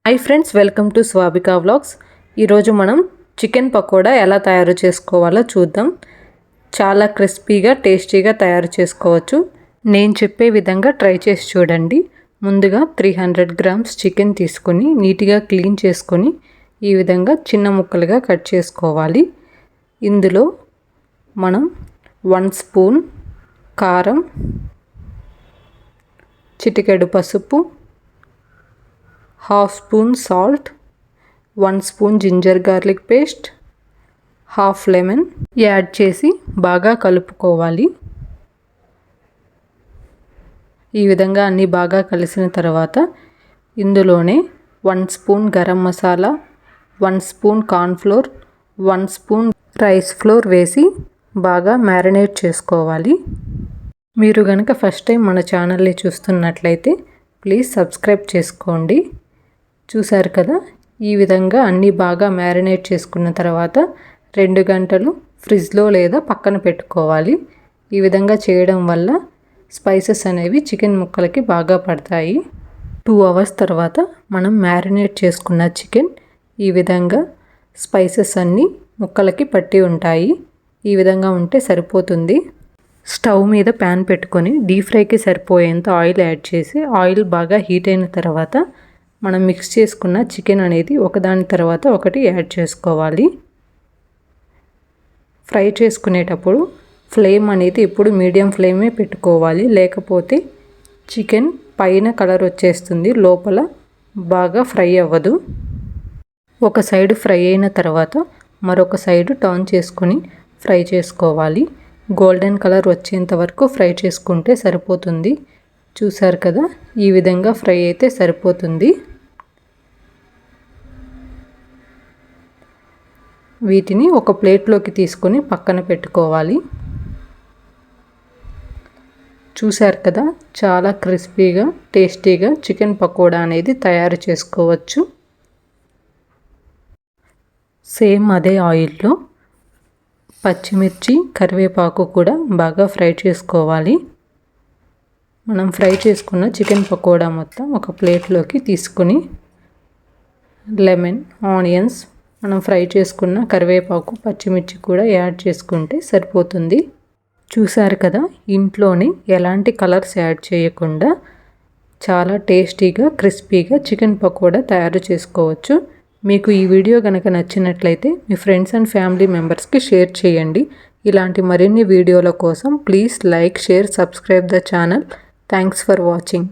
Hi friends, welcome to Swabika vlogs. ఈరోజు మనం chicken pakoda ఎలా తయారు చేసుకోవాలో చూద్దాం. చాలా క్రిస్పీగా టేస్టీగా తయారు చేసుకోవచ్చు. నేను చెప్పే విధంగా ట్రై చేసి చూడండి. ముందుగా 300 గ్రామ్స్ చికెన్ తీసుకొని నీట్గా క్లీన్ చేసుకొని ఈ విధంగా చిన్న ముక్కలుగా కట్ చేసుకోవాలి. ఇందులో మనం 1 స్పూన్ కారం, చిటికెడు పసుపు, half spoon salt, 1 spoon ginger garlic paste, half lemon add చేసి బాగా కలుపుకోవాలి. ఈ విధంగా అన్నీ బాగా కలిసిన తర్వాత ఇందులోనే 1 spoon garam masala, 1 spoon cornflour, 1 spoon rice flour వేసి బాగా మ్యారినేట్ చేసుకోవాలి. మీరు కనుక ఫస్ట్ టైం మన ఛానల్ని చూస్తున్నట్లయితే ప్లీజ్ సబ్స్క్రైబ్ చేసుకోండి. చూసారు కదా, ఈ విధంగా అన్నీ బాగా మ్యారినేట్ చేసుకున్న తర్వాత 2 గంటలు ఫ్రిడ్జ్లో లేదా పక్కన పెట్టుకోవాలి. ఈ విధంగా చేయడం వల్ల స్పైసెస్ అనేవి చికెన్ ముక్కలకి బాగా పడతాయి. 2 అవర్స్ తర్వాత మనం మ్యారినేట్ చేసుకున్న చికెన్ ఈ విధంగా స్పైసెస్ అన్నీ ముక్కలకి పట్టి ఉంటాయి. ఈ విధంగా ఉంటే సరిపోతుంది. స్టవ్ మీద ప్యాన్ పెట్టుకొని డీప్ ఫ్రైకి సరిపోయేంత ఆయిల్ యాడ్ చేసి ఆయిల్ బాగా హీట్ అయిన తర్వాత మనం మిక్స్ చేసుకున్న చికెన్ అనేది ఒకదాని తర్వాత ఒకటి యాడ్ చేసుకోవాలి. ఫ్రై చేసుకునేటప్పుడు ఫ్లేమ్ అనేది ఎప్పుడు మీడియం ఫ్లేమే పెట్టుకోవాలి, లేకపోతే చికెన్ పైన కలర్ వచ్చేస్తుంది, లోపల బాగా ఫ్రై అవ్వదు. ఒక సైడ్ ఫ్రై అయిన తర్వాత మరొక సైడ్ టర్న్ చేసుకొని ఫ్రై చేసుకోవాలి. గోల్డెన్ కలర్ వచ్చేంత వరకు ఫ్రై చేసుకుంటే సరిపోతుంది. చూసారు కదా, ఈ విధంగా ఫ్రై అయితే సరిపోతుంది. వీటిని ఒక ప్లేట్లోకి తీసుకొని పక్కన పెట్టుకోవాలి. చూసారు కదా, చాలా క్రిస్పీగా టేస్టీగా చికెన్ పకోడా అనేది తయారు చేసుకోవచ్చు. సేమ్ అదే ఆయిల్లో పచ్చిమిర్చి, కరివేపాకు కూడా బాగా ఫ్రై చేసుకోవాలి. మనం ఫ్రై చేసుకున్న చికెన్ పకోడా మొత్తం ఒక ప్లేట్లోకి తీసుకొని లెమన్, ఆనియన్స్, మనం ఫ్రై చేసుకున్న కరివేపాకు, పచ్చిమిర్చి కూడా యాడ్ చేసుకుంటే సరిపోతుంది. చూసారు కదా, ఇంట్లోనే ఎలాంటి కలర్స్ యాడ్ చేయకుండా చాలా టేస్టీగా క్రిస్పీగా చికెన్ పకోడా తయారు చేసుకోవచ్చు. మీకు ఈ వీడియో కనుక నచ్చినట్లయితే మీ ఫ్రెండ్స్ అండ్ ఫ్యామిలీ మెంబర్స్కి షేర్ చేయండి. ఇలాంటి మరిన్ని వీడియోల కోసం please like, share, subscribe the channel. Thanks for watching.